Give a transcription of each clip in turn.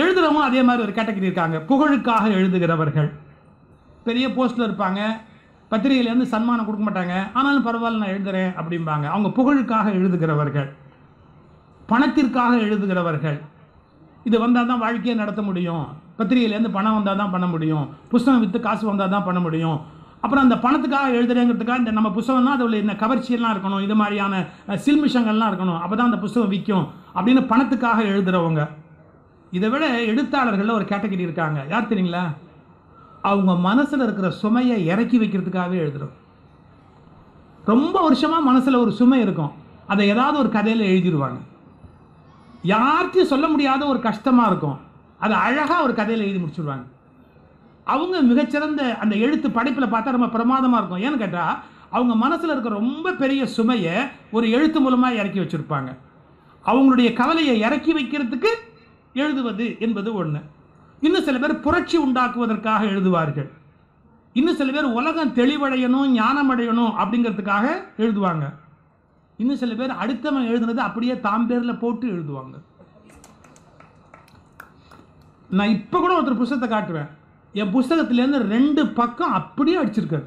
எழுதுறவங்க அதே மாதிரி ஒரு கேட்டகரி இருக்காங்க. புகழுக்காக எழுதுகிறவர்கள். பெரிய போஸ்ட்டில் இருப்பாங்க, பத்திரிகையிலேருந்து சன்மானம் கொடுக்க மாட்டாங்க, ஆனாலும் பரவாயில்ல நான் எழுதுகிறேன் அப்படிம்பாங்க. அவங்க புகழுக்காக எழுதுகிறவர்கள். பணத்திற்காக எழுதுகிறவர்கள். இது வந்தால் தான் வாழ்க்கையை நடத்த முடியும், பத்திரிகையிலேருந்து பணம் வந்தால் தான் பண்ண முடியும், புஸ்தகம் விற்று காசு வந்தால் தான் பண்ண முடியும், அப்புறம் அந்த பணத்துக்காக எழுதுறேங்கிறதுக்காக இந்த நம்ம புஸ்தகம்னா அதில் இந்த கவர்ச்சியெல்லாம் இருக்கணும், இது மாதிரியான சில்மிஷங்கள்லாம் இருக்கணும், அப்போ தான் அந்த புஸ்தகம் விற்கும் அப்படின்னு பணத்துக்காக எழுதுகிறவங்க. இதை விட எழுத்தாளர்களில் ஒரு கேட்டகரி இருக்காங்க. யார் தெரியுங்களா? அவங்க மனசில் இருக்கிற சுமையை இறக்கி வைக்கிறதுக்காகவே எழுதுகிறோம். ரொம்ப வருஷமாக மனசில் ஒரு சுமை இருக்கும், அதை ஏதாவது ஒரு கதையில் எழுதிடுவாங்க. யார்கிட்டையும் சொல்ல முடியாத ஒரு கஷ்டமாக இருக்கும், அதை அழகாக ஒரு கதையில் எழுதி முடிச்சுடுவாங்க. அவங்க மிகச்சிறந்த அந்த எழுத்து படைப்பில் பார்த்தா ரொம்ப பிரமாதமாக இருக்கும். ஏன்னு கேட்டால் அவங்க மனசில் இருக்கிற ரொம்ப பெரிய சுமையை ஒரு எழுத்து மூலமாக இறக்கி வச்சுருப்பாங்க. அவங்களுடைய கவலையை இறக்கி வைக்கிறதுக்கு எழுதுவது என்பது ஒன்று. இன்னும் சில பேர் புரட்சி உண்டாக்குவதற்காக எழுதுவார்கள். இன்னும் சில பேர் உலகம் தெளிவடையணும், ஞானம் அடையணும் அப்படிங்கிறதுக்காக எழுதுவாங்க. இன்னும் சில பேர் அடுத்தவன் எழுதுனது அப்படியே தாம் பேரில் போட்டு எழுதுவாங்க. நான் இப்போ கூட ஒருத்தர் புஸ்தகத்தை காட்டுவேன், என் புஸ்தகத்திலேருந்து 2 பக்கம் அப்படியே அடிச்சிருக்காரு.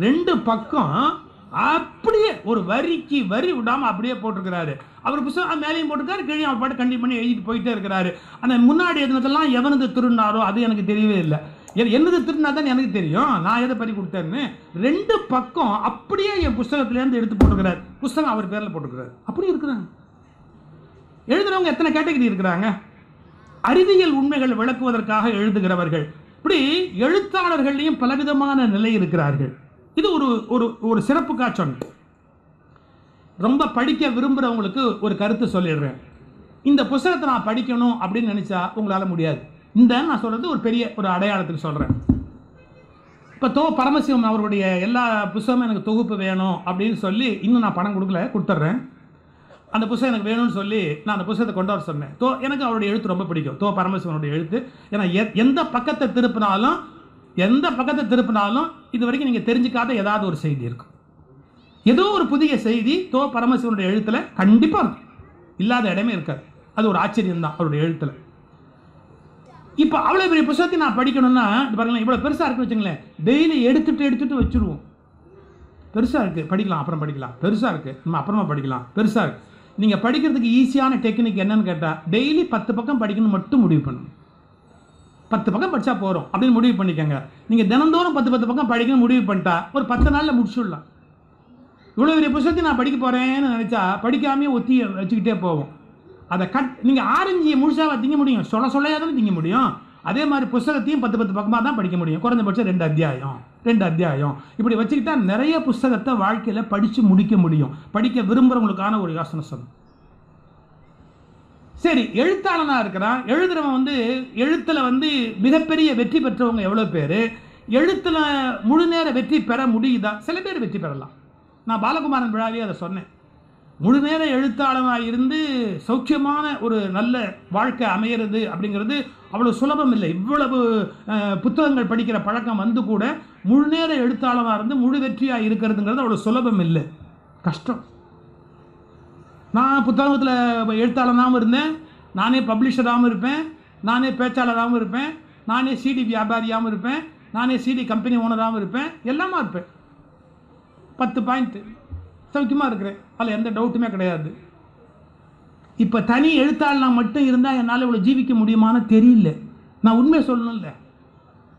2 பக்கம் அப்படியே ஒரு வரிக்கு வரி விடாமல் அப்படியே போட்டிருக்கிறாரு. அவர் புஸ்தகம் மேலேயும் போட்டிருக்காரு, கீழே அவர் பாட்டு கண்டிப்பாக பண்ணி எழுதிட்டு போயிட்டே இருக்கிறாரு. அந்த முன்னாடி எழுதினதெல்லாம் எவனது திருநாரோ அது எனக்கு தெரியவே இல்லை. என்னது திருநா தான் எனக்கு தெரியும், நான் எதை பறி கொடுத்தேன்னு. 2 பக்கம் அப்படியே என் புஸ்தகத்திலேருந்து எடுத்து போட்டுக்கிறார். புஸ்தகம் அவர் பேரில் போட்டுக்கிறார். அப்படி இருக்கிறாங்க எழுதுறவங்க. எத்தனை கேட்டகரி இருக்கிறாங்க? அறிவியல் உண்மைகள் விளக்குவதற்காக எழுதுகிறவர்கள். இப்படி எழுத்தாளர்களையும் பலவிதமான நிலை இருக்கிறார்கள். இது ஒரு ஒரு ஒரு சிறப்புக்காக சொன்னேன். ரொம்ப படிக்க விரும்புகிறவங்களுக்கு ஒரு கருத்து சொல்லிடுறேன். இந்த புஸ்தகத்தை நான் படிக்கணும் அப்படின்னு நினச்சா உங்களால் முடியாது. இந்த நான் சொல்கிறது ஒரு பெரிய ஒரு அடையாளத்துக்கு சொல்கிறேன். இப்போ பரமசிவம் அவருடைய எல்லா புஸ்தகமும் எனக்கு தொகுப்பு வேணும் அப்படின்னு சொல்லி இன்னும் நான் பணம் கொடுத்துட்றேன். அந்த புஸ்தகம் எனக்கு வேணும்னு சொல்லி நான் அந்த புஸ்தகத்தை கொண்டு வர சொன்னேன். எனக்கு அவருடைய எழுத்து ரொம்ப பிடிக்கும், பரமசிவனுடைய எழுத்து. ஏன்னா எந்த பக்கத்தை திருப்பினாலும் இது வரைக்கும் நீங்கள் தெரிஞ்சுக்காத ஏதாவது ஒரு செய்தி இருக்கும். ஏதோ ஒரு புதிய செய்தி பரமசிவனுடைய எழுத்தில் கண்டிப்பாக இருக்கும், இல்லாத இடமே இருக்காது. அது ஒரு ஆச்சரியம் தான் அவருடைய எழுத்தில். இப்போ அவ்வளோ பெரிய புத்தகத்தை நான் படிக்கணும்னா பாருங்களேன், இவ்வளோ பெருசாக இருக்குன்னு வச்சுங்களேன், டெய்லி எடுத்துட்டு வச்சுருவோம். பெருசாக இருக்குது, படிக்கலாம், அப்புறம் படிக்கலாம். பெருசாக இருக்குது, நம்ம அப்புறமா படிக்கலாம். பெருசாக இருக்குது. நீங்கள் படிக்கிறதுக்கு ஈஸியான டெக்னிக் என்னன்னு கேட்டால், டெய்லி 10 பக்கம் படிக்கணும்னு மட்டும் முடிவு பண்ணணும். 10 பக்கம் படித்தா போகிறோம் அப்படின்னு முடிவு பண்ணிக்கோங்க. நீங்கள் தினந்தோறும் 10 பக்கம் படிக்கணும்னு முடிவு பண்ணிட்டா ஒரு 10 நாளில் முடிச்சுடலாம். இவ்வளோ பெரிய புத்தகத்தை நான் படிக்க போகிறேன்னு நினச்சா படிக்காமே ஒத்தி வச்சுக்கிட்டே போவோம். அதை நீங்கள் ஆரஞ்சியை முழுசாக திங்க முடியும், சொல்லையாக தானே திங்க முடியும். அதே மாதிரி புத்தகத்தையும் 10 பக்கமாக தான் படிக்க முடியும். குறைஞ்சபட்சம் 2 அத்தியாயம் இப்படி வச்சுக்கிட்டா நிறைய புத்தகத்தை வாழ்க்கையில் படித்து முடிக்க முடியும். படிக்க விரும்புகிறவங்களுக்கான ஒரு யோசனை சொன்னேன். சரி, எழுத்தாளனாக இருக்கிறான். எழுதுறவன் எழுத்தில் மிகப்பெரிய வெற்றி பெற்றவங்க எவ்வளோ பேர்? எழுத்தில் முழு நேர வெற்றி பெற முடியுதா? சில பேர் வெற்றி பெறலாம். நான் பாலகுமாரன் விழாவே அதை சொன்னேன். முழு நேர எழுத்தாளனாக இருந்து சௌக்கியமான ஒரு நல்ல வாழ்க்கை அமையிறது அப்படிங்கிறது அவ்வளோ சுலபம் இல்லை. இவ்வளவு புத்தகங்கள் படிக்கிற பழக்கம் கூட முழு நேர எழுத்தாளனாக இருந்து முழு வெற்றியாக இருக்கிறதுங்கிறது அவ்வளோ சுலபம் இல்லை, கஷ்டம். நான் புத்தகத்தில் எழுத்தாளனாகவும் இருந்தேன், நானே பப்ளிஷராகவும் இருப்பேன், நானே பேச்சாளராகவும் இருப்பேன், நானே சிடி வியாபாரியாகவும் இருப்பேன், நானே சிடி கம்பெனி ஓனராகவும் இருப்பேன், எல்லாமா இருப்பேன். 10 பாயிண்ட் சௌக்கியமாக இருக்கிறேன், அதில் எந்த டவுட்டுமே கிடையாது. இப்போ தனி எழுத்தாளனா மட்டும் இருந்தால் என்னால் இவ்வளோ ஜீவிக்க முடியுமான்னு தெரியல. நான் உண்மையை சொல்லணும்ல,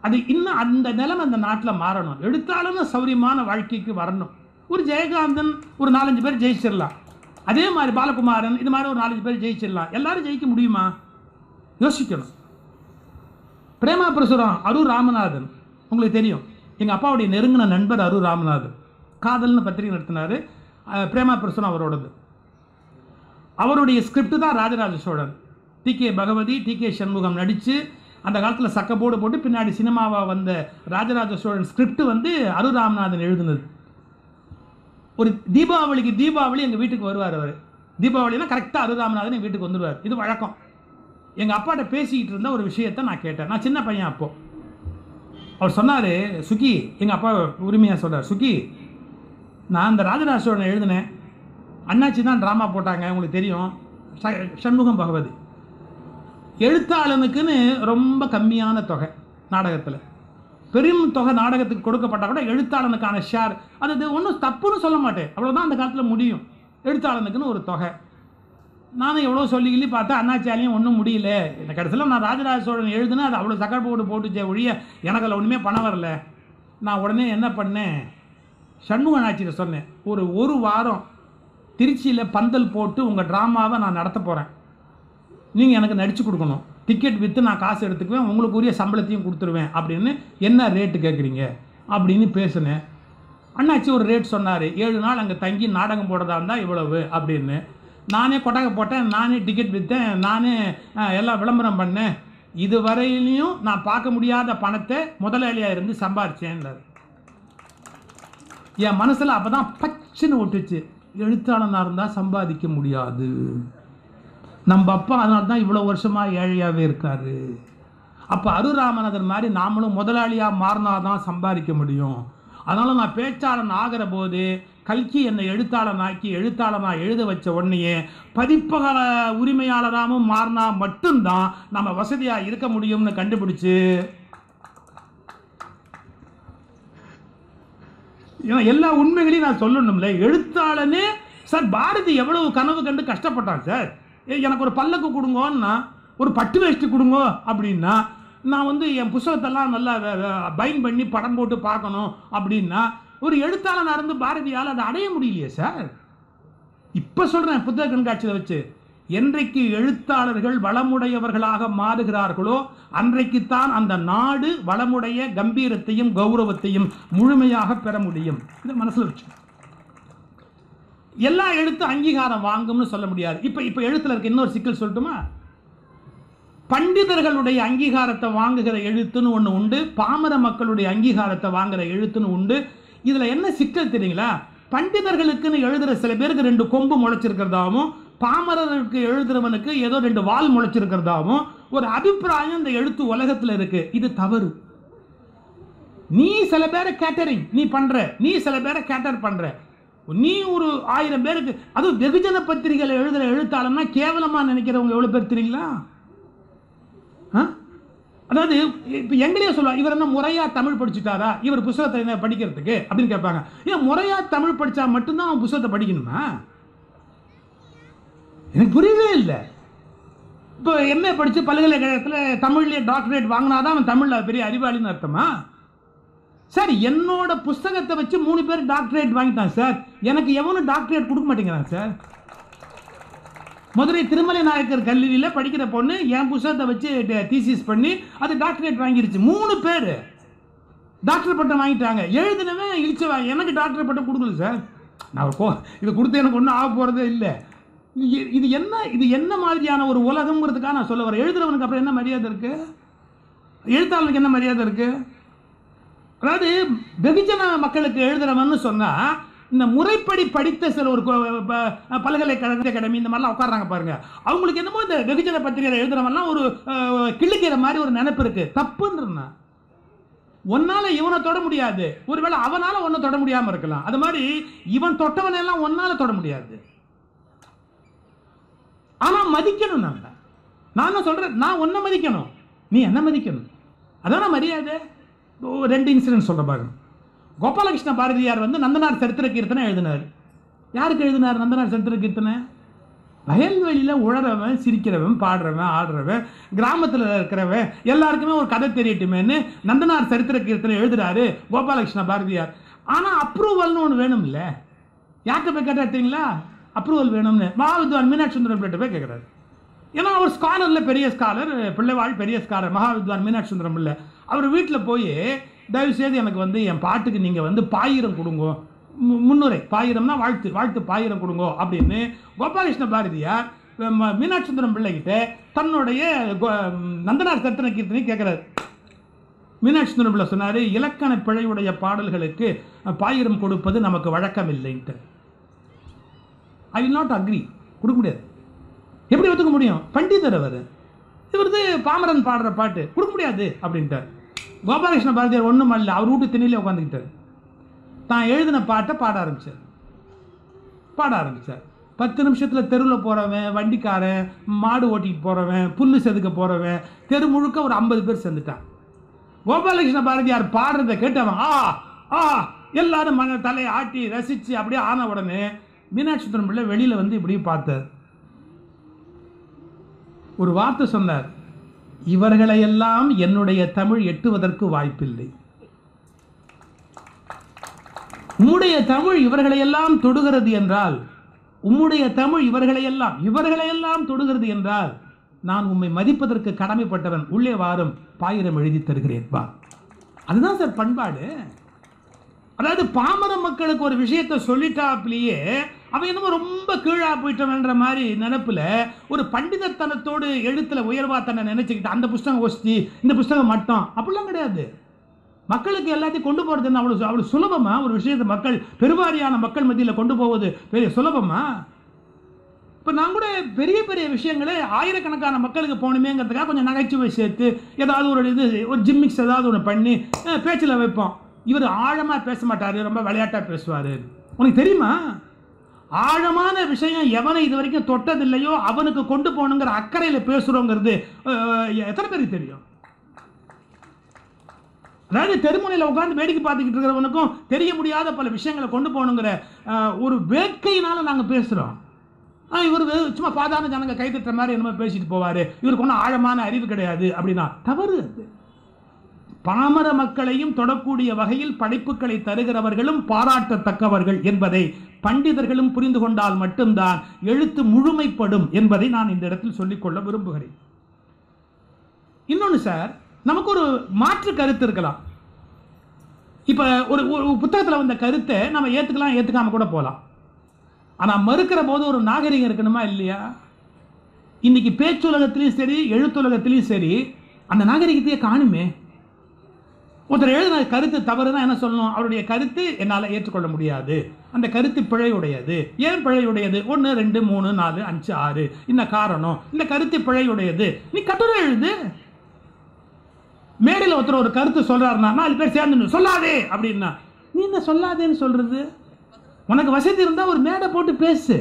அது இன்னும் அந்த நிலைமை அந்த நாட்டில் மாறணும். எழுத்தாளனும் சௌரியமான வாழ்க்கைக்கு வரணும். ஒரு ஜெயகாந்தன் ஒரு 4-5 பேர் ஜெயிச்சிடலாம், அதே மாதிரி பாலகுமாரன் இது மாதிரி ஒரு 4-5 பேர் ஜெயிச்சிடலாம். எல்லாரும் ஜெயிக்க முடியுமா? யோசிக்கணும். பிரேமா பிரசுரம் அரூர் ராமநாதன் உங்களுக்கு தெரியும், எங்கள் அப்பாவுடைய நெருங்கின நண்பர் அரூர் ராமநாதன். காதல்னு பத்திரிகை நடத்தினார். பிரேமா பிரசுரம் அவரோடது. அவருடைய ஸ்கிரிப்ட் தான் ராஜராஜ சோழன். டி.கே. பகவதி, டி.கே. சண்முகம் நடித்து அந்த காலத்தில் சக்கப்போடு போட்டு பின்னாடி சினிமாவாக வந்த ராஜராஜ சோழன் ஸ்கிரிப்ட் அரூர் ராமநாதன் எழுதுனது. ஒரு தீபாவளி எங்கள் வீட்டுக்கு வருவார். அவர் தீபாவளினா கரெக்டாக அரூர் ராமநாதன் எங்கள் வீட்டுக்கு வந்துடுவார். இது வழக்கம். எங்கள் அப்பாட்ட பேசிக்கிட்டு இருந்த ஒரு விஷயத்தை நான் கேட்டேன். நான் சின்ன பையன் அப்போ. அவர் சொன்னார், சுக்கி, எங்கள் அப்பா உரிமையாக சொல்கிறார், சுக்கி, நான் அந்த ராஜராஜ சோழனை எழுதினேன், அண்ணாச்சி தான் ட்ராமா போட்டாங்க, உங்களுக்கு தெரியும், சண்முகம் பகவதி. எழுத்தாளனுக்குன்னு ரொம்ப கம்மியான தொகை நாடகத்தில், பெரும் தொகை நாடகத்துக்கு கொடுக்கப்பட்டால் கூட எழுத்தாளனுக்கான ஷேர் அது ஒன்றும் தப்புன்னு சொல்ல மாட்டேன், அவ்வளோதான் அந்த காலத்தில் முடியும். எழுத்தாளனுக்குன்னு ஒரு தொகை. நானும் எவ்வளோ சொல்லி பார்த்தா அண்ணாச்சாலையும் ஒன்றும் முடியல. இந்த கடைசியில் நான் ராஜராஜ சோழன் எழுதுனா அது அவ்வளோ சக்கரை போட்டுச்சே ஒழிய எனக்கு அதில் ஒன்றுமே பணம் வரல. நான் உடனே என்ன பண்ணேன், சண்முக நாச்சியை சொன்னேன், ஒரு வாரம் திருச்சியில் பந்தல் போட்டு உங்கள் ட்ராமாவை நான் நடத்த போகிறேன், நீங்கள் எனக்கு நடித்து கொடுக்கணும், டிக்கெட் விற்று நான் காசு எடுத்துக்குவேன், உங்களுக்கு உரிய சம்பளத்தையும் கொடுத்துருவேன் அப்படின்னு என்ன ரேட்டு கேட்குறீங்க அப்படின்னு பேசுனேன். அண்ணாச்சி ஒரு ரேட் சொன்னார், 7 நாள் அங்கே தங்கி நாடகம் போடுறதா இருந்தால் இவ்வளவு அப்படின்னு. நானே கொட்டகை போட்டேன், நானே டிக்கெட் விற்றேன், நானே எல்லாம் விளம்பரம் பண்ணேன். இதுவரையிலையும் நான் பார்க்க முடியாத பணத்தை முதலாளியாக இருந்து சம்பாரிச்சேன்றார். என் மனசில் அப்போ தான் பச்சுன்னு ஒட்டுச்சு, எழுத்தாளனாக இருந்தால் சம்பாதிக்க முடியாது. நம்ம அப்பா அதனால தான் இவ்வளோ வருஷமாக ஏழையாகவே இருக்காரு. அப்போ அருராமநாதன் மாதிரி நாமளும் முதலாளியாக மாறினாதான் சம்பாதிக்க முடியும். அதனால் நான் பேச்சாளன் ஆகிற போது கல்கி என்னை எழுத்தாளனாக எழுத வச்ச உடனேயே பதிப்பக உரிமையாளராகவும் மாறினா மட்டும்தான் நம்ம வசதியாக இருக்க முடியும்னு கண்டுபிடிச்சு, எல்லா உண்மைகளையும் நான் சொல்லணும்ல. எழுத்தாளனே சார் பாரதி எவ்வளவு கனவு கண்டு கஷ்டப்பட்டான் சார். எனக்கு ஒரு பல்லக்கு கொடுங்கோன்னா, ஒரு பட்டு வேஷ்டி கொடுங்கோ அப்படின்னா, நான் என் புத்தகத்தெல்லாம் நல்லா பைண்ட் பண்ணி படம் போட்டு பார்க்கணும் அப்படின்னா, ஒரு எழுத்தாளனாக இருந்து பாரதியால் அதை அடைய முடியலையே சார். இப்போ சொல்கிறேன் புத்தக கண்காட்சியில் வச்சு, என்றைக்கு எழுத்தாளர்கள் வளமுடையவர்களாக மாறுகிறார்களோ அன்றைக்குத்தான் அந்த நாடு வளமுடைய கம்பீரத்தையும் கௌரவத்தையும் முழுமையாக பெற முடியும். இதை மனசில் வச்சு எல்லா எழுத்து அங்கீகாரம் வாங்கும்னு சொல்ல முடியாது. இப்போ எழுத்துல இருக்க இன்னொரு சிக்கல் சொல்லட்டுமா? பண்டிதர்களுடைய அங்கீகாரத்தை வாங்குகிற எழுத்துன்னு ஒன்று உண்டு, பாமர மக்களுடைய அங்கீகாரத்தை வாங்குகிற எழுத்துன்னு உண்டு. இதில் என்ன சிக்கல் தெரியுங்களா? பண்டிதர்களுக்குன்னு எழுதுகிற சில பேருக்கு 2 கொம்பு முளைச்சிருக்கிறதாவும், பாமரருக்கு எழுதுறவனுக்கு ஏதோ 2 வால் முளைச்சிருக்கிறதாவும் ஒரு அபிப்பிராயம் இந்த எழுத்து உலகத்தில் இருக்கு. இது தவறு. நீ சில பேரை கேட்டரிங் நீ பண்ற, நீ சில பேரை கேட்டர் பண்ற, நீ ஒரு 1000 பேருக்கு, அதுவும் வெகுஜன பத்திரிகையில் எழுதுகிற எழுத்தாளர்னா கேவலமாக நினைக்கிறவங்க எவ்வளோ பேர் தெரியுங்களா? அதாவது இப்போ எங்களையே சொல்லுவா, இவர் என்ன முறையாக தமிழ் படிச்சுட்டாரா, இவர் புத்தகத்தை என்ன படிக்கிறதுக்கு அப்படின்னு கேட்பாங்க. ஏன் முறையாக தமிழ் படித்தா மட்டும்தான் அவன் புத்தகத்தை படிக்கணுமா? எனக்கு புரியவே இல்லை. இப்போ எம்ஏ படித்து பல்கலைக்கழகத்தில் தமிழ்லேயே டாக்டரேட் வாங்கினாதான் அவன் தமிழில் பெரிய அறிவாளின்னு அர்த்தமா? சார் என்னோட புஸ்தகத்தை வச்சு 3 பேர் டாக்டரேட் வாங்கிட்டான் சார், எனக்கு எவனும் டாக்டரேட் கொடுக்க மாட்டேங்கிறான் சார். மதுரை திருமலை நாயக்கர் கல்லூரியில் படிக்கிற பொண்ணு என் புத்தகத்தை வச்சு தீசிஸ் பண்ணி அது டாக்டரேட் வாங்கிருச்சு. 3 பேர் டாக்டர் பட்டம் வாங்கிட்டாங்க. எழுதினவன் இழிச்சவா, எனக்கு டாக்டர் பட்டம் கொடுக்கல சார். நான் இது கொடுத்து எனக்கு ஒன்றும் ஆக போகிறதே இல்லை. இது என்ன மாதிரியான ஒரு உலகம்ங்கிறதுக்காக நான் சொல்ல வரேன். எழுதுறவனுக்கு அப்புறம் என்ன மரியாதை இருக்கு? எழுத்தாளனுக்கு என்ன மரியாதை இருக்கு? அதாவது வெகுஜன மக்களுக்கு எழுதுறவன்னு சொன்னா, இந்த முறைப்படி படித்த சில ஒரு பல்கலைக்கழக அகாடமி இந்த மாதிரிலாம் உட்கார்றாங்க பாருங்க, அவங்களுக்கு என்னமோ இந்த வெகுஜன பத்திரிகை எழுதுறவெல்லாம் ஒரு கிள்ளிக்கிற மாதிரி ஒரு நினைப்பு இருக்கு. தப்புன்றா, ஒன்னால இவனை தொட முடியாது, ஒருவேளை அவனால ஒன்ன தொட முடியாம இருக்கலாம். அது மாதிரி இவன் தொட்டவனை எல்லாம் ஒன்னால தொட முடியாது. ஆனா மதிக்கணும். நான் சொல்றேன், நான் ஒன்ன மதிக்கணும், நீ என்ன மதிக்கணும், அதான் மரியாதை. 2 இன்சிடென்ட் சொல்ற பாருங்க. கோபாலகிருஷ்ண பாரதியார் நந்தனார் சரித்திர கீர்த்தனை எழுதினார். யாருக்கு எழுதினார் நந்தனார் சரித்திர கீர்த்தனை? வயல்வெளியில் உழறவன், சிரிக்கிறவன், பாடுறவன், ஆடுறவன், கிராமத்தில் இருக்கிறவன் எல்லாருக்குமே ஒரு கதை தெரியட்டுமேன்னு நந்தனார் சரித்திர கீர்த்தனை எழுதுறாரு கோபாலகிருஷ்ண பாரதியார். ஆனால் அப்ரூவல்னு ஒன்று வேணும் இல்லை? யார்கிட்ட போய் கேட்டாட்டீங்களா? அப்ரூவல் வேணும்னு மகாவித்வான் மீனாட்சி சுந்தரம் பிள்ளை போய் கேட்குறாரு. ஏன்னா அவர் ஸ்காலரில் பெரிய ஸ்காலர், பிள்ளைவாள் பெரிய ஸ்காலர் மகாவித்வான் மீனாட்சி சுந்தரம் பிள்ளை. அவர் வீட்டில் போய் தயவுசெய்து எனக்கு என் பாட்டுக்கு நீங்கள் பாயிரம் கொடுங்கோ, முன்னுரை பாயிரம்னா வாழ்த்து பாயிரம் கொடுங்கோ அப்படின்னு கோபாலகிருஷ்ண பாரதியார் மீனாட்சி சுந்தரம் பிள்ளைகிட்ட தன்னுடைய நந்தனார் சரித்திர கீர்த்தனை கேட்குறாரு. மீனாட்சி சுந்தரம் பிள்ளை சொன்னார், இலக்கண பிழையுடைய பாடல்களுக்கு பாயிரம் கொடுப்பது நமக்கு வழக்கம் இல்லைன்ட்டு. ஐ வில் நாட் அக்ரி, கொடுக்க முடியாது. எப்படி ஒத்துக்க முடியும்? பண்டிதர் அவர், இவரது பாமரன் பாடுற பாட்டு கொடுக்க முடியாது அப்படின்ட்டார். கோபாலகிருஷ்ண பாரதியார் ஒன்றும் அல்ல, அவர் வீட்டு திண்ணையிலே உட்காந்துக்கிட்டார். தான் எழுதின பாட்டை பாட ஆரம்பித்தார். 10 நிமிஷத்தில் தெருவில் போகிறவன், வண்டிக்காரன், மாடு ஓட்டிகிட்டு போகிறவன், புல்லு செதுக்க போகிறவன், தெரு முழுக்க ஒரு 50 பேர் சேர்ந்துட்டான். கோபாலகிருஷ்ண பாரதியார் பாடுறதை கேட்டவன் ஆ ஆ எல்லாரும் தலையை ஆட்டி ரசித்து அப்படியே ஆன உடனே மீனாட்சி சுந்தரம் பிள்ளை வெளியில் வந்து இப்படி பார்த்தார். ஒரு வார்த்தை சொன்னார், இவர்களையெல்லாம் என்னுடைய தமிழ் எட்டுவதற்கு வாய்ப்பில்லை. உம்முடைய தமிழ் இவர்களையெல்லாம் தொடுகிறது என்றால், உம்முடைய தமிழ் இவர்களையெல்லாம் தொடுகிறது என்றால், நான் உம்மை மதிப்பதற்கு கடமைப்பட்டவன். உள்ளே வாரும், பாயிரம் எழுதி தருகிறேன் வா. அதுதான் சார் பண்பாடு. அதாவது பாமர மக்களுக்கு ஒரு விஷயத்தை சொல்லிட்டாப்லேயே அவன் என்னமோ ரொம்ப கீழா போயிட்டவன்ற மாதிரி நினைப்புல ஒரு பண்டிதத்தனத்தோடு எழுத்துல உயர்வா தன்னை நினைச்சுக்கிட்டு அந்த புஸ்தகம் ஒஸ்தி, இந்த புஸ்தகம் மட்டும் அப்படிலாம் கிடையாது. மக்களுக்கு எல்லாத்தையும் கொண்டு போறது என்ன அவ்வளவு சுலபமா? ஒரு விஷயத்தை மக்கள் பெருவாரியான மக்கள் மத்தியில் கொண்டு போவது பெரிய சுலபமா? இப்போ நான் கூட பெரிய பெரிய விஷயங்களே ஆயிரக்கணக்கான மக்களுக்கு போகணுமேங்கிறதுக்காக கொஞ்சம் நகைச்சுவை சேர்த்து ஏதாவது ஒரு ஜிம்மிக்ஸ் ஏதாவது ஒன்று பண்ணி பேச்சில் வைப்போம். இவர் ஆழமாக பேச மாட்டார், ரொம்ப விளையாட்டாக பேசுவார். உனக்கு தெரியுமா, ஆழமான விஷயம் எவனை இது வரைக்கும் தொட்டதில்லையோ அவனுக்கு கொண்டு போகணுங்கிற அக்கறையில் பேசுகிறோங்கிறது எத்தனை பேருக்கு தெரியும்? அதாவது தெருமுனையில் உட்காந்து வேடிக்கை பார்த்துக்கிட்டு இருக்கிறவனுக்கும் தெரிய முடியாத பல விஷயங்களை கொண்டு போகணுங்கிற ஒரு வேட்கையினால நாங்கள் பேசுகிறோம். இவர் சும்மா சாதாரண ஜனங்க கைத்தட்டுற மாதிரி என்னமோ பேசிட்டு போவார், இவருக்கு ஒன்றும் ஆழமான அறிவு கிடையாது அப்படின்னா தவறு. அது பாமர மக்களையும் தொடக்கூடிய வகையில் படைப்புகளை தருகிறவர்களும் பாராட்டத்தக்கவர்கள் என்பதை பண்டிதர்களும் புரிந்து கொண்டால் மட்டும்தான் எழுத்து முழுமைப்படும் என்பதை நான் இந்த இடத்தில் சொல்லிக்கொள்ள விரும்புகிறேன். இன்னொன்று சார், நமக்கு ஒரு மாற்று கருத்து இருக்கலாம். இப்போ ஒரு புத்தகத்தில் வந்த கருத்தை நம்ம ஏற்றுக்கலாம், ஏற்றுக்காம கூட போகலாம். ஆனால் மறுக்கிற போது ஒரு நாகரிகம் இருக்கணுமா இல்லையா? இன்னைக்கு பேச்சுலகத்திலையும் சரி எழுத்துலகத்திலையும் சரி அந்த நாகரிகத்தையே காணுமே. ஒருத்தர் எழுதின கருத்து தவறுனா என்ன சொல்லணும்? அவருடைய கருத்து என்னால் ஏற்றுக்கொள்ள முடியாது, அந்த கருத்து பிழையுடையது. ஏன் பிழையுடையது? 1 2 3 4 5 6 இந்த காரணம், இந்த கருத்து பிழையுடையது. நீ கட்டுரை எழுது. மேடையில் ஒருத்தர் ஒரு கருத்து சொல்றாருன்னா 4 பேர் சேர்ந்து சொல்லாதே அப்படின்னா, நீ என்ன சொல்லாதேன்னு சொல்றது? உனக்கு வசதி இருந்தால் ஒரு மேடை போட்டு பேசு,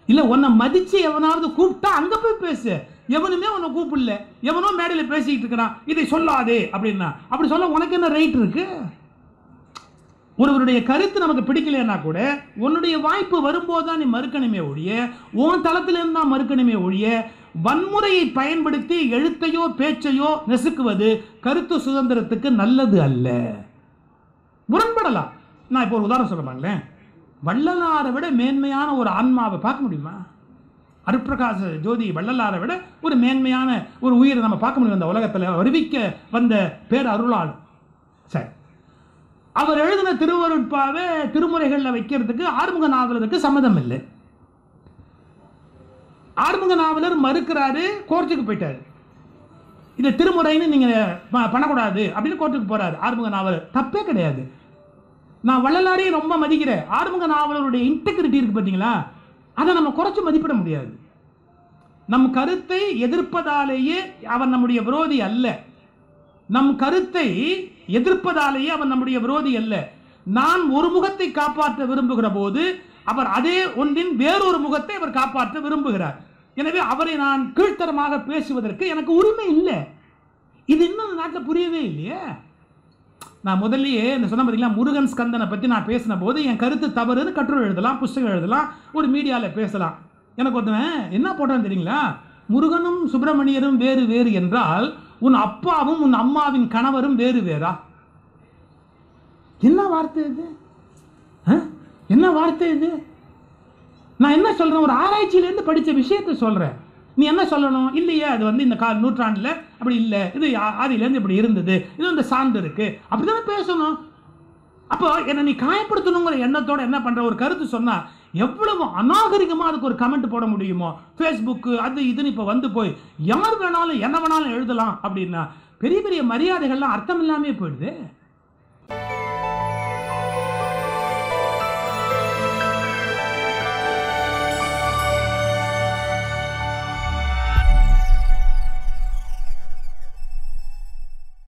இல்லை உன்னை மதித்து எவனாவது கூப்பிட்டா அங்கே போய் பேசு. எவனுமே உன்னை கூப்பிடல, எவனோ மேடையில் பேசிக்கிட்டு இருக்கிறான், இதை சொல்லாதே அப்படின்னா அப்படி சொல்ல உனக்கு என்ன ரைட் இருக்கு? ஒருவருடைய கருத்து நமக்கு பிடிக்கலன்னா கூட உன்னுடைய வாய்ப்பு வரும்போது தான் நீ மறுக்கணுமே ஒழிய, உன் தளத்திலிருந்து தான் மறுக்கணுமே ஒழிய, வன்முறையை பயன்படுத்தி எழுத்தையோ பேச்சையோ நெசுக்குவது கருத்து சுதந்திரத்துக்கு நல்லது அல்ல. முரண்படலாம். நான் இப்போ ஒரு உதாரணம் சொல்லுவாங்களேன், வள்ளலாரை விட மேன்மையான ஒரு ஆன்மாவை பார்க்க முடியுமா? அருட்பிரகாச ஜோதி வள்ளலாரை விட ஒரு மேன்மையான ஒரு உயிரை நம்ம பார்க்க முடியும் அந்த உலகத்தில் அறிவிக்க வந்த பேர் அருளாள். சரி, அவர் எழுதின திருவருட்பாவை திருமுறைகளில் வைக்கிறதுக்கு ஆறுமுக நாவலருக்கு சம்மதம் இல்லை. ஆறுமுக நாவலர் மறுக்கிறாரு, கோர்ட்டுக்கு போயிட்டாரு. இதை திருமுறைன்னு நீங்கள் பண்ணக்கூடாது அப்படின்னு கோர்ட்டுக்கு போறாரு ஆறுமுக நாவலர். தப்பே கிடையாது. நான் வள்ளலாரையும் ரொம்ப மதிக்கிறேன். ஆறுமுக நாவலருடைய இன்டெகிரிட்டி இருக்கு பார்த்தீங்களா, அதை நம்ம குறைச்சி மதிப்பிட முடியாது. நம் கருத்தை எதிர்ப்பதாலேயே அவன் நம்முடைய விரோதி அல்ல. நம் கருத்தை எதிர்ப்பதாலேயே அவன் நம்முடைய விரோதி அல்ல. நான் ஒரு முகத்தை காப்பாற்ற விரும்புகிற போது அவர் அதே ஒன்றின் வேறொரு முகத்தை அவர் காப்பாற்ற விரும்புகிறார். எனவே அவரை நான் கீழ்த்தரமாக பேசுவதற்கு எனக்கு உரிமை இல்லை. இது இன்னும் நாட்டில் புரியவே இல்லையே. நான் முதல்லயே இந்த சொன்ன பார்த்தீங்களா, முருகன் ஸ்கந்தனை பற்றி நான் பேசின போது என் கருத்து தவறுன்னு கட்டுரை எழுதலாம், புஸ்தகம் எழுதலாம், ஒரு மீடியாவில் பேசலாம். எனக்கு ஒருத்தவன் என்ன போட்டான்னு தெரியுங்களா, முருகனும் சுப்பிரமணியரும் வேறு வேறு என்றால் உன் அப்பாவும் உன் அம்மாவின் கணவரும் வேறு வேறா? என்ன வார்த்தை இது? என்ன வார்த்தை இது? நான் என்ன சொல்றேன், ஒரு ஆராய்ச்சியிலேருந்து படித்த விஷயத்தை சொல்றேன். நீ என்ன சொல்லணும்? இல்லையே அது இந்த நூற்றாண்டில் அப்படி இல்லை, இது ஆதியிலேருந்து இப்படி இருந்தது, இது இந்த சார்ந்து இருக்கு, அப்படிதானே பேசணும். அப்போ என்னை நீ காயப்படுத்தணுங்கிற எண்ணத்தோட என்ன பண்ற, ஒரு கருத்து சொன்னா எவ்வளவு அநாகரிகமாக அதுக்கு ஒரு கமெண்ட் போட முடியுமோ, ஃபேஸ்புக்கு அது இதுன்னு இப்போ வந்து போய் யார் வேணாலும் என்ன வேணாலும் எழுதலாம் அப்படின்னா பெரிய பெரிய மரியாதைகள்லாம் அர்த்தம் இல்லாமே போயிடுது.